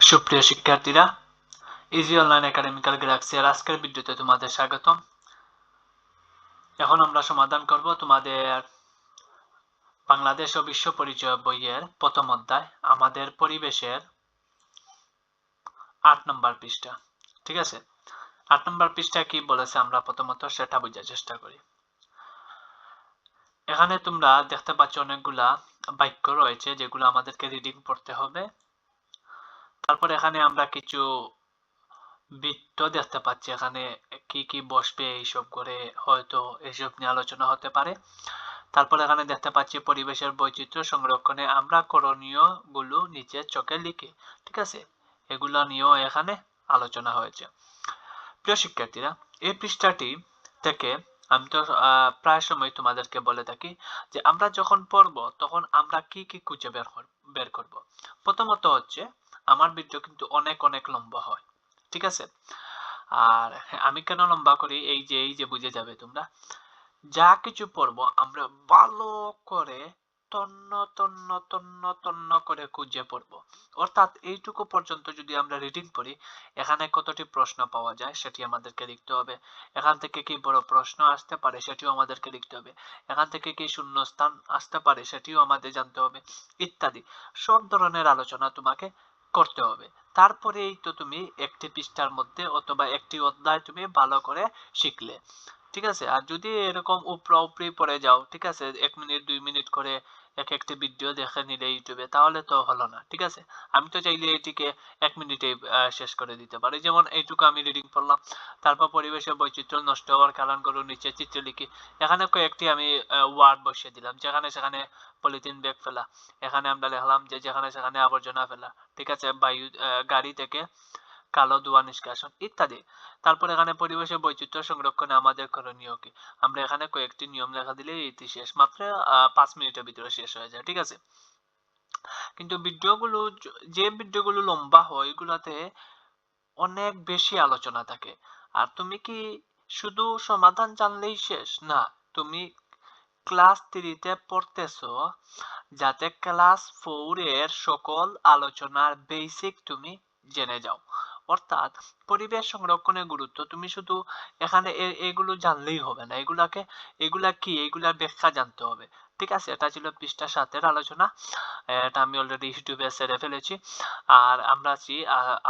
সুপ্রিয় শিক্ষার্থীরা, easy online academical গ্যালাক্সির আজকের ভিডিওতে তোমাদের স্বাগতম। এখন আমরা সমাধান করব তোমাদের বাংলাদেশ ও বিশ্ব পরিচয় বইয়ের প্রথম অধ্যায় আমাদের পরিবেশের ৮ নম্বর পৃষ্ঠা। ঠিক আছে, ৮ নম্বর পৃষ্ঠা কি বলেছে আমরা প্রথমত সেটা বোঝার চেষ্টা করি। এখানে তোমরা দেখতে পাচ্ছ অনেকগুলা বাক্য রয়েছে যেগুলো আমাদেরকে রিডিং পড়তে হবে। তারপর এখানে আমরা কিছু বৃত্ত দেখতে পাচ্ছি, এখানে কি কি বসবে এইসব করে হয়তো এইসব নিয়ে আলোচনা হতে পারে। তারপর এখানে দেখতে পাচ্ছি পরিবেশের বৈচিত্র্য সংরক্ষণে আমরা করণীয় গুলো নিচে চোখে লিখি। ঠিক আছে, এগুলো নিয়েও এখানে আলোচনা হয়েছে। প্রিয় শিক্ষার্থীরা, এই পৃষ্ঠাটি থেকে আমি তো প্রায় সময় তোমাদেরকে বলে থাকি যে আমরা যখন পড়ব তখন আমরা কি কি খুঁজে বের করব। প্রথমত হচ্ছে আমার ভিডিও কিন্তু অনেক অনেক লম্বা হয়। ঠিক আছে, আর আমি কেন লম্বা করি এই যে বুঝে যাবে তোমরা। যা কিছু পড়বো আমরা ভালো করে তন্ন তন্ন তন্ন তন্ন করে খুঁজে পড়বো। অর্থাৎ এইটুকু পর্যন্ত যদি আমরা রিডিং পড়ি, এখানে কতটি প্রশ্ন পাওয়া যায় সেটি আমাদেরকে লিখতে হবে। এখান থেকে কি বড় প্রশ্ন আসতে পারে সেটিও আমাদেরকে লিখতে হবে। এখান থেকে কি শূন্যস্থান আসতে পারে সেটিও আমাদের জানতে হবে, ইত্যাদি সব ধরনের আলোচনা তোমাকে করতে হবে। তারপরেই তো তুমি একটি পৃষ্ঠার মধ্যে অথবা একটি অধ্যায় তুমি ভালো করে শিখলে। ঠিক আছে, আর যদি এরকম উপরা উপরি পড়ে যাও, ঠিক আছে, 1 মিনিট 2 মিনিট করে এক একটি ভিডিও দেখে নিলে ইউটিউবে, তাহলে তো হলো না। ঠিক আছে, আমি তো চাইলে এটিকে 1 মিনিটে শেষ করে দিতে পারি। যেমন এইটুকু আমি রিডিং পড়লাম, তারপর পরিবেশের বৈচিত্র্য নষ্ট হওয়ার কারণগুলো নিচে চিত্রে লিখি। এখানে কয়েকটি আমি ওয়ার্ড বসিয়ে দিলাম, যেখানে সেখানে পলিথিন ব্যাগ ফেলা, এখানে আমরা লিখলাম যে যেখানে সেখানে আবর্জনা ফেলা। ঠিক আছে, বায়ু গাড়ি থেকে কালো ধোঁয়া নিষ্কাশন ইত্যাদি। তারপর এখানে পরিবেশের বৈচিত্র্য সংরক্ষণে আমাদের করণীয় কি, আমরা এখানে কয়েকটি নিয়ম লেখা দিলে এটি শেষ, মাত্র 5 মিনিটের ভিতরে শেষ হয়ে যায়। ঠিক আছে, কিন্তু ভিডিওগুলো যে ভিডিওগুলো লম্বা হয় এগুলাতে অনেক বেশি আলোচনা থাকে। আর তুমি কি শুধু সমাধান জানলেই শেষ না, তুমি ক্লাস 3 তে পড়তেছো, যাতে ক্লাস 4 এর সকল আলোচনার বেসিক তুমি জেনে যাও। অর্থাৎ পরিবেশ সংরক্ষণের গুরুত্ব তুমি শুধু এখানে এগুলো জানলেই হবে না, এগুলা কি এগুলার ব্যাখ্যা জানতে হবে। ঠিক আছে, এটা ছিল পৃষ্ঠা 7 এর আলোচনা। এটা আমি অলরেডি ইউটিউবে ছেড়ে ফেলেছি। আর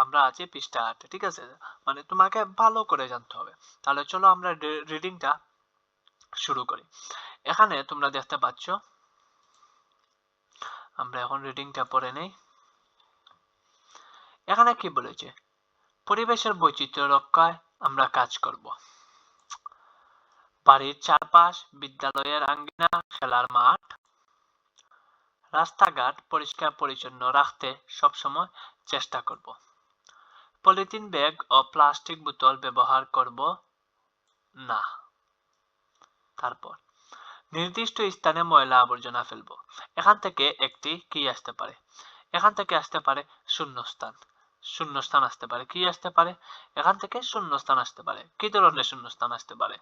আমরা আছি পৃষ্ঠা 8। ঠিক আছে, মানে তোমাকে ভালো করে জানতে হবে। তাহলে চলো আমরা রিডিংটা শুরু করি। এখানে তোমরা দেখতে পাচ্ছ, আমরা এখন রিডিংটা পড়ে নেই। এখানে কি বলেছে, পরিবেশের বৈচিত্র্য রক্ষায় আমরা কাজ করব। বাড়ির চারপাশ, বিদ্যালয়ের আঙ্গিনা, খেলার মাঠ, রাস্তাঘাট পরিষ্কার পরিচ্ছন্ন রাখতে সবসময় চেষ্টা করব। পলিথিন ব্যাগ ও প্লাস্টিক বোতল ব্যবহার করব না। তারপর নির্দিষ্ট স্থানে ময়লা আবর্জনা ফেলবো। এখান থেকে একটি কি আসতে পারে, এখান থেকে আসতে পারে শূন্যস্থান। শূন্যস্থান আসতে পারে, কি আসতে পারে, এখান থেকে শূন্যস্থান আসতে পারে। কি ধরনের শূন্যস্থান আসতে পারে,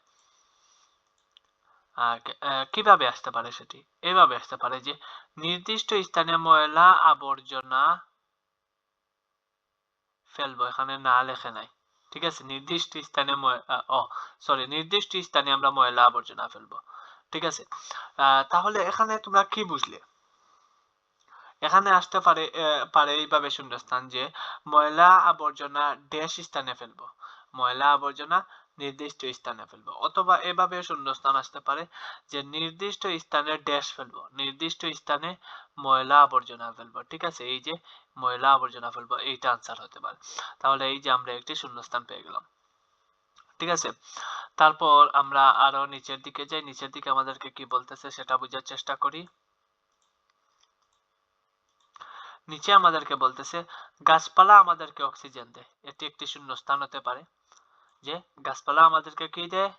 কিভাবে আসতে পারে সেটি এইভাবে আসতে পারে যে নির্দিষ্ট স্থানে ময়লা আবর্জনা ফেলবো, এখানে না লেখে নাই। ঠিক আছে, নির্দিষ্ট স্থানে নির্দিষ্ট স্থানে আমরা ময়লা আবর্জনা ফেলবো। ঠিক আছে, তাহলে এখানে তোমরা কি বুঝলে, এখানে আসতে পারে এইভাবে শূন্যস্থান যে ময়লা আবর্জনা ড্যাশ স্থানে ফেলবো, ময়লা আবর্জনা নির্দিষ্ট স্থানে ফেলবো। অথবা এভাবে শূন্যস্থান আসতে পারে যে নির্দিষ্ট স্থানে ড্যাশ ফেলবো, নির্দিষ্ট স্থানে ময়লা আবর্জনা ফেলবো। ঠিক আছে, এই যে ময়লা আবর্জনা ফেলবো, এইটা আনসার হতে পারে। তাহলে এই যে আমরা একটি শূন্যস্থান পেয়ে গেলাম। ঠিক আছে, তারপর আমরা আরো নিচের দিকে যাই। নিচের দিকে আমাদেরকে কি বলতেছে সেটা বোঝার চেষ্টা করি। নিচে আমাদেরকে বলতেছে গাছপালা আমাদেরকে অক্সিজেন দেয়, এটি একটি শূন্যস্থান হতে পারে। যে গাছপালা আমাদেরকে কি দেয়,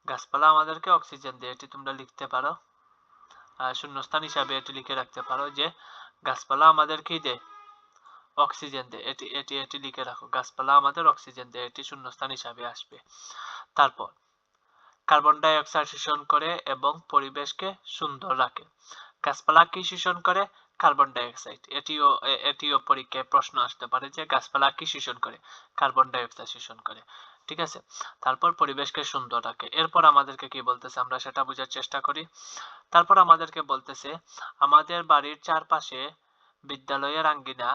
গাছপালা আমাদেরকে অক্সিজেন দেয়, এটি তোমরা লিখতে পারো, শূন্যস্থান হিসাবে এটি লিখে রাখতে পারো যে গাছপালা আমাদের কি দেয়, অক্সিজেন দেয়। এটি এটি এটি লিখে রাখো, গাছপালা আমাদের অক্সিজেন দেয়, এটি শূন্যস্থান হিসাবে আসবে। তারপর কার্বন ডাই অক্সাইড শোষণ করে এবং পরিবেশকে সুন্দর রাখে। গাছপালা কি শোষণ করে, কার্বন ডাই অক্সাইড। এটিও পরীক্ষায় প্রশ্ন আসতে পারে যে গাছপালা কি শোষণ করে? কার্বন ডাই অক্সাইড শোষণ করে। ঠিক আছে, তারপর পরিবেশকে সুন্দর রাখে। এরপর আমাদেরকে কি বলতেছে আমরা সেটা বোঝার চেষ্টা করি। তারপর আমাদেরকে বলতেছে আমাদের বাড়ির চারপাশে, বিদ্যালয়ের আঙ্গিনা,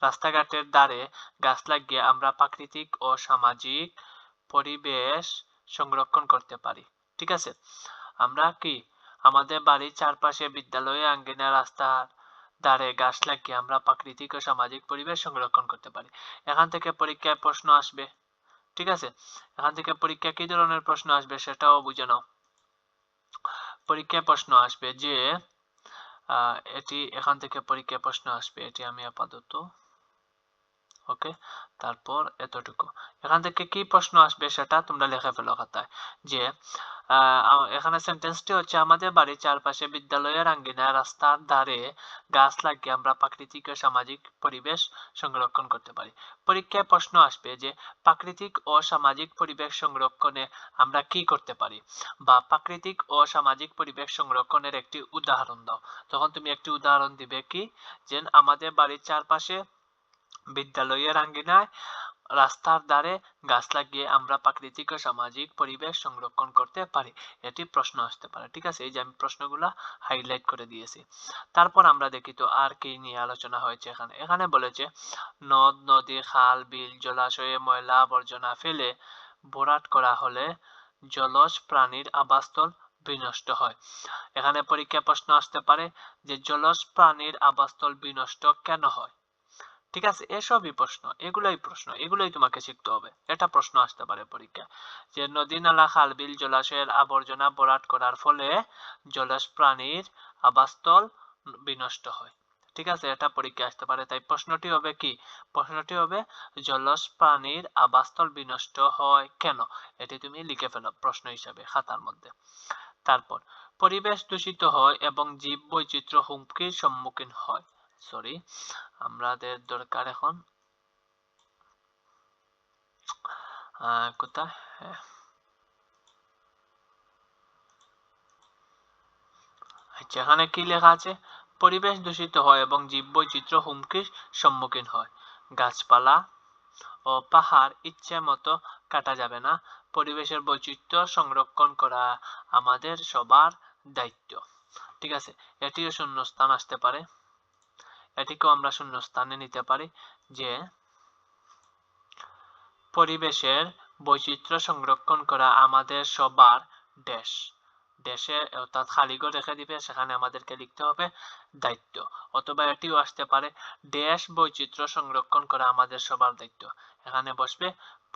রাস্তাঘাটের ধারে গাছ লাগিয়ে আমরা প্রাকৃতিক ও সামাজিক পরিবেশ সংরক্ষণ করতে পারি। ঠিক আছে, আমরা কি আমাদের বাড়ির চারপাশে, বিদ্যালয়ের আঙ্গিনা, রাস্তার ধারে গাছ লাগিয়ে আমরা প্রাকৃতিক ও সামাজিক পরিবেশ সংরক্ষণ করতে পারি। এখান থেকে পরীক্ষায় প্রশ্ন আসবে। ঠিক আছে, এখান থেকে পরীক্ষা কি ধরনের প্রশ্ন আসবে সেটাও বুঝে নাও। পরীক্ষায় প্রশ্ন আসবে যে এখান থেকে পরীক্ষায় প্রশ্ন আসবে, এটি আমি আপাতত ওকে। তারপর এতটুকু এখান থেকে কি প্রশ্ন আসবে সেটা তোমরা লিখে ফেলো খাতায়। যে এখানে সেন্টেন্সটি হচ্ছে আমাদের বাড়ির চারপাশে, বিদ্যালয়ের আঙ্গিনা, রাস্তার ধারে গাছ লাগিয়ে আমরা প্রাকৃতিক ও সামাজিক পরিবেশ সংরক্ষণ করতে পারি। পরীক্ষায় প্রশ্ন আসবে যে প্রাকৃতিক ও সামাজিক পরিবেশ সংরক্ষণে আমরা কি করতে পারি, বা প্রাকৃতিক ও সামাজিক পরিবেশ সংরক্ষণের একটি উদাহরণ দাও। তখন তুমি একটি উদাহরণ দিবে কি, যে আমাদের বাড়ির চারপাশে, বিদ্যালয়ের আঙ্গিনায়, রাস্তার ধারে গাছ লাগিয়ে আমরা প্রাকৃতিক ও সামাজিক পরিবেশ সংরক্ষণ করতে পারি। এটি প্রশ্ন আসতে পারে। ঠিক আছে, এই যে আমি প্রশ্নগুলা হাইলাইট করে দিয়েছি। তারপর আমরা দেখি তো আর কি নিয়ে আলোচনা হয়েছে। এখানে বলেছে নদ নদী, খাল বিল, জলাশয়ে ময়লা আবর্জনা ফেলে ভরাট করা হলে জলজ প্রাণীর আবাসস্থল বিনষ্ট হয়। এখানে পরীক্ষায় প্রশ্ন আসতে পারে যে জলজ প্রাণীর আবাসস্থল বিনষ্ট কেন হয়। ঠিক আছে, এসবই প্রশ্ন, এগুলাই তোমাকে শিখতে হবে। এটা প্রশ্ন আসতে পারে পরীক্ষা, যে নদী, নালা, খাল বিল, জলাশয়ের আবর্জনা ভরাট করার ফলে জলজ প্রাণীর আবাসস্থল বিনষ্ট হয়। ঠিক আছে, এটা পরীক্ষা আসতে পারে। তাই প্রশ্নটি হবে কি, প্রশ্নটি হবে জলজ প্রাণীর আবাসস্থল বিনষ্ট হয় কেন। এটি তুমি লিখে ফেলো প্রশ্ন হিসাবে খাতার মধ্যে। তারপর পরিবেশ দূষিত হয় এবং জীব বৈচিত্র্য হুমকির সম্মুখীন হয়। আমাদের দরকার এখন কোথায়, আচ্ছা এখানে কি লেখা আছে, পরিবেশ দূষিত হয় এবং জীববৈচিত্র্য হুমকির সম্মুখীন হয়। গাছপালা ও পাহাড় ইচ্ছে মতো কাটা যাবে না। পরিবেশের বৈচিত্র্য সংরক্ষণ করা আমাদের সবার দায়িত্ব। ঠিক আছে, এটিও শূন্যস্থান আসতে পারে, এটিকেও আমরা শূন্যস্থানে নিতে পারি, যে পরিবেশের বৈচিত্র্য সংরক্ষণ করা আমাদের সবার দেশে, অর্থাৎ খালি ঘর রেখে দিবে, সেখানে আমাদেরকে লিখতে হবে দায়িত্ব। অথবা এটিও আসতে পারে দেশ বৈচিত্র্য সংরক্ষণ করা আমাদের সবার দায়িত্ব, এখানে বসবে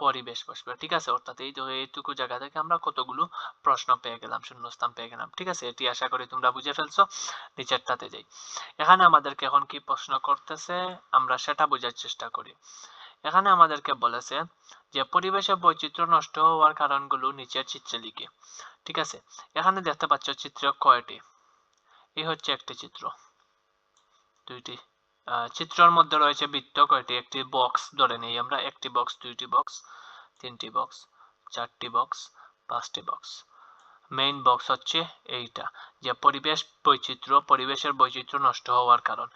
পরিবেশ বসবে। ঠিক আছে, অর্থাৎ এইটুকু জায়গা থেকে আমরা কতগুলো প্রশ্ন পেয়ে গেলাম, শূন্যস্থান পেয়ে গেলাম। ঠিক আছে, এটি আশা করি তোমরা বুঝে ফেলছো। নিচেরটাতে যাই। এখানে আমাদেরকে এখন কি প্রশ্ন করতেছে আমরা সেটা বোঝার চেষ্টা করি। এখানে আমাদেরকে বলেছে যে পরিবেশের বৈচিত্র্য নষ্ট হওয়ার কারণগুলো নিচের চিত্রে লিখে। ঠিক আছে, এখানে দেখতে পাচ্ছ চিত্র কয়টি, এই হচ্ছে একটি চিত্র, দুইটি চিত্রের মধ্যে রয়েছে বৃত্ত কয়টি, একটি বক্স ধরে নেই আমরা, একটি বক্স, দুইটি বক্স, তিনটি বক্স, চারটি বক্স, পাঁচটি বক্স। মেইন বক্স হচ্ছে এইটা, যে পরিবেশের বৈচিত্র্য নষ্ট হওয়ার কারণ।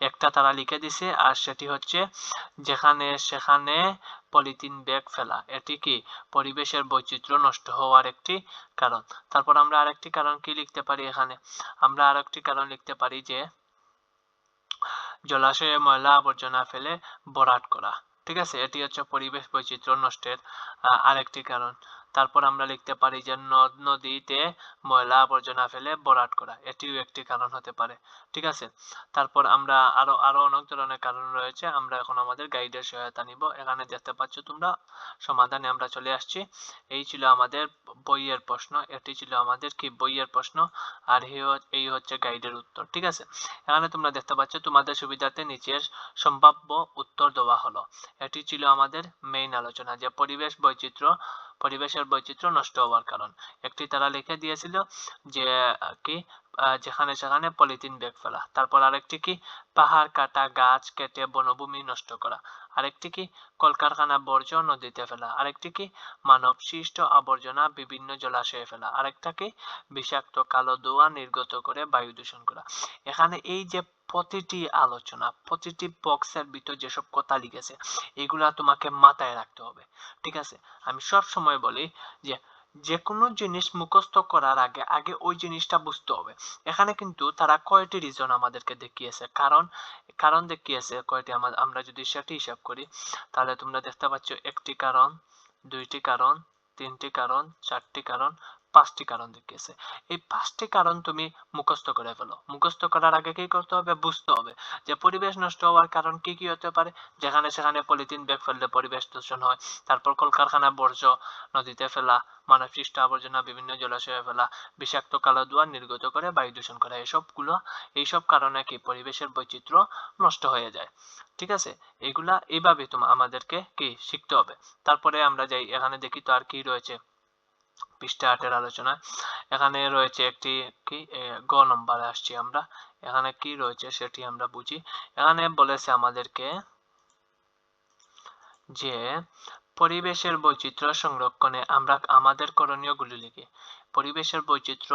একটা তারা লিখে দিছে, আর সেটি হচ্ছে যেখানে সেখানে পলিথিন ব্যাগ ফেলা, এটি কি পরিবেশের বৈচিত্র্য নষ্ট হওয়ার একটি কারণ। তারপর আমরা আরেকটি কারণ কি লিখতে পারি, এখানে আমরা আরেকটি কারণ লিখতে পারি যে জলাশয়ে ময়লা আবর্জনা ফেলে ভরাট করা। ঠিক আছে, এটি হচ্ছে পরিবেশ বৈচিত্র্য নষ্টের আরেকটি কারণ। তারপর আমরা লিখতে পারি যে নদ নদীতে ময়লা আবর্জনা ফেলে ভরাট করা, এটিও একটি কারণ হতে পারে। ঠিক আছে, তারপর আমরা আরো অনেক ধরনের কারণ রয়েছে। আমরা এখন আমাদের গাইডের সহায়তা নিব। এখানে দেখতে পাচ্ছ তোমরা, সমাধানে আমরা চলে আসছি। এই ছিল আমাদের বইয়ের প্রশ্ন, এটি ছিল আমাদের কি বইয়ের প্রশ্ন, আর এই হচ্ছে গাইডের উত্তর। ঠিক আছে, এখানে তোমরা দেখতে পাচ্ছ তোমাদের সুবিধার্থে নিচের সম্ভাব্য উত্তর দেওয়া হলো। এটি ছিল আমাদের মেইন আলোচনা, যে পরিবেশ বৈচিত্র্য পরিবেশের বৈচিত্র্য নষ্ট হওয়ার কারণ। একটি তারা লিখে দিয়েছিল যে কি যেখানে সেখানে পলিথিন ব্যাগ ফেলা। তারপর আরেকটি কি পাহাড় কাটা, গাছ কেটে বনভূমি নষ্ট করা। আরেকটি কি কলকারখানা বর্জ্য নদীতে ফেলা। আরেকটি কি মানব সৃষ্ট আবর্জনা বিভিন্ন জলাশয়ে ফেলা। আরেকটা কি বিষাক্ত কালো ধোঁয়া নির্গত করে বায়ু দূষণ করা। এখানে এই যে প্রতিটি আলোচনা, প্রতিটি বক্সের ভিতর যেসব কথা লিখেছে এগুলা তোমাকে মাথায় রাখতে হবে। ঠিক আছে, আমি সব সময় বলি যে কোনো জিনিস মুখস্থ করার আগে আগে ওই জিনিসটা বুঝতে হবে। এখানে কিন্তু তারা কয়টি রিজন আমাদেরকে দেখিয়েছে, কারণ দেখিয়েছে কয়টি। আমরা যদি সেটি হিসাব করি তাহলে তোমরা দেখতে পাচ্ছ একটি কারণ, দুইটি কারণ, তিনটি কারণ, চারটি কারণ, পাঁচটি কারণ দেখিয়েছে। এই পাঁচটি কারণ তুমি মুখস্থ করে ফেলো। মুখস্থ করার আগে কি করতে হবে? বুঝতে হবে যে পরিবেশ নষ্ট হওয়ার কারণ কি কি হতে পারে। যেখানে সেখানে পলিথিন ব্যাগ ফেললে পরিবেশ দূষণ হয়। তারপর কলকারখানা বর্জ্য নদীতে ফেলা, মানব সৃষ্ট আবর্জনা বিভিন্ন জলাশয়ে ফেলা, বিষাক্ত কালো ধোঁয়া নির্গত করে বায়ু দূষণ করা। এইসব কারণে কি পরিবেশের বৈচিত্র্য নষ্ট হয়ে যায়। ঠিক আছে, এগুলা এইভাবে আমাদেরকে কি শিখতে হবে। তারপরে আমরা যাই, এখানে দেখি তো আর কি রয়েছে পৃষ্ঠা 8 এর আলোচনা। এখানে রয়েছে একটি কি গ নম্বরে আসছি আমরা। এখানে কি রয়েছে সেটি আমরা বুঝি। এখানে বলেছে আমাদেরকে যে পরিবেশের বৈচিত্র্য সংরক্ষণে আমরা আমাদের করণীয়গুলি লিখি। পরিবেশের বৈচিত্র্য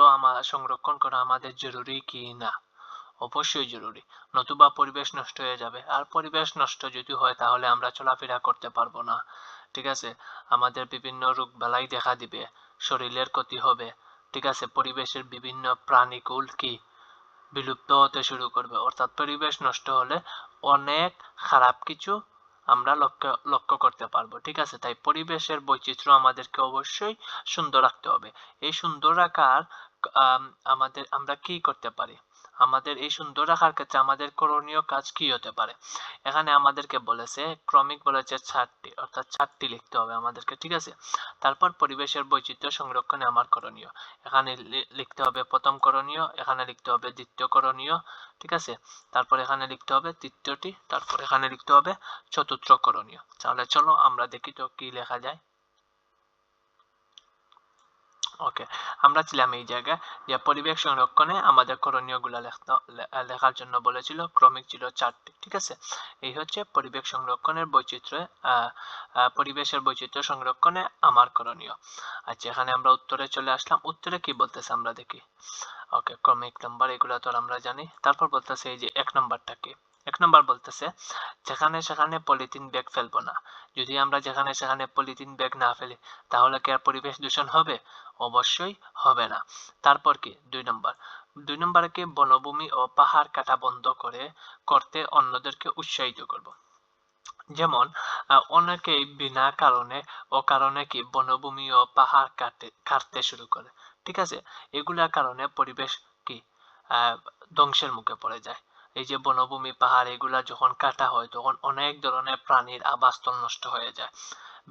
সংরক্ষণ করা আমাদের জরুরি কি না? অবশ্যই জরুরি, নতুবা পরিবেশ নষ্ট হয়ে যাবে। আর পরিবেশ নষ্ট যদি হয় তাহলে আমরা চলাফেরা করতে পারবো না। ঠিক আছে, আমাদের বিভিন্ন রোগ বালাই দেখা দিবে, শরীরের ক্ষতি হবে। ঠিক আছে, পরিবেশের বিভিন্ন প্রাণীকুল কি বিলুপ্ত হতে শুরু করবে। অর্থাৎ পরিবেশ নষ্ট হলে অনেক খারাপ কিছু আমরা লক্ষ্য করতে পারবো। ঠিক আছে, তাই পরিবেশের বৈচিত্র্য আমাদেরকে অবশ্যই সুন্দর রাখতে হবে। এই সুন্দর রাখার আমরা কি করতে পারি? আমাদের এই সুন্দর রাখার ক্ষেত্রে আমাদের করণীয় কাজ কি হতে পারে? এখানে আমাদেরকে বলেছে ক্রমিক বলেছে 4টি, অর্থাৎ 4টি লিখতে হবে আমাদেরকে। ঠিক আছে, তারপর পরিবেশের বৈচিত্র্য সংরক্ষণে আমার করণীয়, এখানে লিখতে হবে প্রথম করণীয়, এখানে লিখতে হবে দ্বিতীয় করণীয়। ঠিক আছে, তারপর এখানে লিখতে হবে তৃতীয়টি, তারপর এখানে লিখতে হবে চতুর্থ করণীয়। তাহলে চলো আমরা দেখি তো কি লেখা যায়। ওকে, আমরা ছিলাম এই জায়গায় যে পরিবেশ সংরক্ষণে আমাদের করণীয়গুলো লেখার জন্য বলেছিল। ক্রমিক ছিল 4টি। ঠিক আছে, এই হচ্ছে পরিবেশ সংরক্ষণের পরিবেশের বৈচিত্র্য সংরক্ষণে আমার করণীয়। আচ্ছা, এখানে আমরা উত্তরে চলে আসলাম। উত্তরে কি বলতেছে আমরা দেখি। ওকে, ক্রমিক নাম্বার এগুলো তো আমরা জানি। তারপর বলতেছে এই যে 1 নাম্বারটা কি। 1 নাম্বার বলতেছে যেখানে সেখানে পলিথিন ব্যাগ ফেলবো না। যদি আমরা যেখানে সেখানে পলিথিন ব্যাগ না ফেলি তাহলে কি আর পরিবেশ দূষণ হবে? অবশ্যই হবে না। তারপর কি 2 নাম্বার। 2 নাম্বারে কি বনভূমি ও পাহাড় কাটা বন্ধ করতে অন্যদেরকে উৎসাহিত করব। যেমন অনেকেই বিনা কারণে অকারণে কি বনভূমি ও পাহাড় কাটতে শুরু করে। ঠিক আছে, এগুলার কারণে পরিবেশ কি ধ্বংসের মুখে পড়ে যায়। এই যে বনভূমি পাহাড় এগুলা যখন কাটা হয় তখন অনেক ধরনের প্রাণীর আবাসস্থল নষ্ট হয়ে যায়।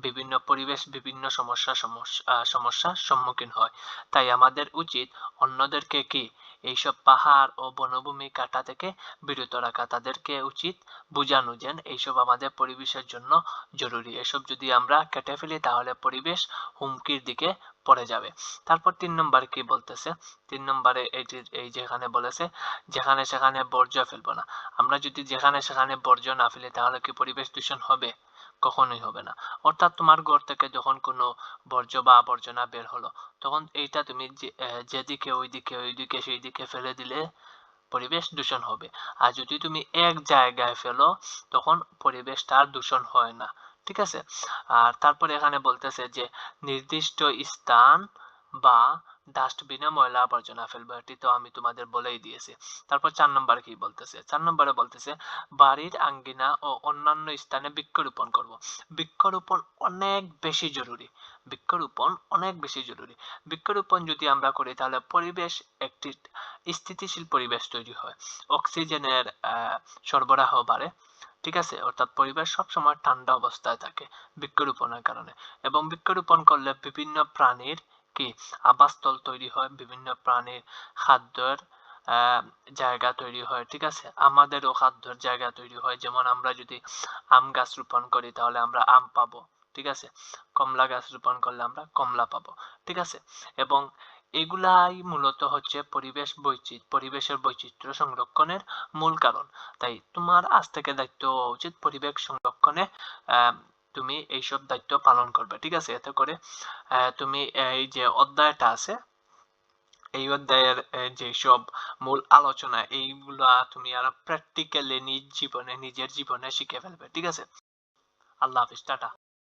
বিভিন্ন পরিবেশ বিভিন্ন সমস্যার সম্মুখীন হয়। তাই আমাদের উচিত অন্যদেরকে কি এইসব পাহাড় ও বনভূমি কাটা থেকে বিরত রাখা। তাদেরকে উচিত বোঝানো যে এইসব আমাদের পরিবেশের জন্য জরুরি। এসব যদি আমরা কেটে ফেলি তাহলে পরিবেশ হুমকির দিকে পড়ে যাবে। তারপর 3 নম্বরে কি বলতেছে? 3 নম্বরে এই যেখানে বলেছে যেখানে সেখানে বর্জ্য ফেলবো না। আমরা যদি যেখানে সেখানে বর্জ্য না ফেলি তাহলে কি পরিবেশ দূষণ হবে? কখনোই হবে না। অর্থাৎ তোমার ঘর থেকে যখন কোনো বর্জ্য বা আবর্জনা বের হলো তখন এইটা তুমি যেদিকে ওইদিকে সেই দিকে ফেলে দিলে পরিবেশ দূষণ হবে। আর যদি তুমি এক জায়গায় ফেলো তখন পরিবেশটা আর দূষণ হয় না। ঠিক আছে, আর তারপরে এখানে বলতেছে যে নির্দিষ্ট স্থান বা ডাস্টবিনে ময়লা আবর্জনা ফেলবো। এটি তো আমি তোমাদের বলেই দিয়েছি। তারপর 4 নম্বরে কি বলতেছে? 4 নম্বরে বলতেছে বাড়ির আঙ্গিনা ও অন্যান্য স্থানে বৃক্ষরোপণ করব। বৃক্ষরোপণ অনেক বেশি জরুরি। বৃক্ষরোপণ অনেক বেশি জরুরি। বৃক্ষরোপণ যদি আমরা করি তাহলে পরিবেশ একটি স্থিতিশীল পরিবেশ তৈরি হয়। অক্সিজেনের সরবরাহ বাড়ে। ঠিক আছে, অর্থাৎ পরিবেশ সবসময় ঠান্ডা অবস্থায় থাকে বৃক্ষরোপণের কারণে। এবং বৃক্ষরোপণ করলে বিভিন্ন প্রাণীর কি আবাসস্থল তৈরি হয়, বিভিন্ন প্রাণীর খাদ্যের জায়গা তৈরি হয়। ঠিক আছে, আমাদেরও খাদ্যের জায়গা তৈরি হয়। যেমন আমরা যদি আম গাছ রোপণ করি তাহলে আমরা আম পাবো। ঠিক আছে, কমলা গাছ রোপণ করলে আমরা কমলা পাবো, ঠিক আছে। এবং এগুলাই মূলত হচ্ছে পরিবেশের বৈচিত্র্য সংরক্ষণের মূল কারণ। তাই তোমার আজ থেকে দায়িত্ব হওয়া উচিত পরিবেশ সংরক্ষণে। তুমি এইসব দায়িত্ব পালন করবে, ঠিক আছে। এতে করে তুমি এই যে অধ্যায়টা আছে, এই অধ্যায়ের যেসব মূল আলোচনা এইগুলা তুমি আর প্র্যাকটিক্যালি নিজের জীবনে শিখে ফেলবে, ঠিক আছে। আল্লাহ হাফিজ, টাটা।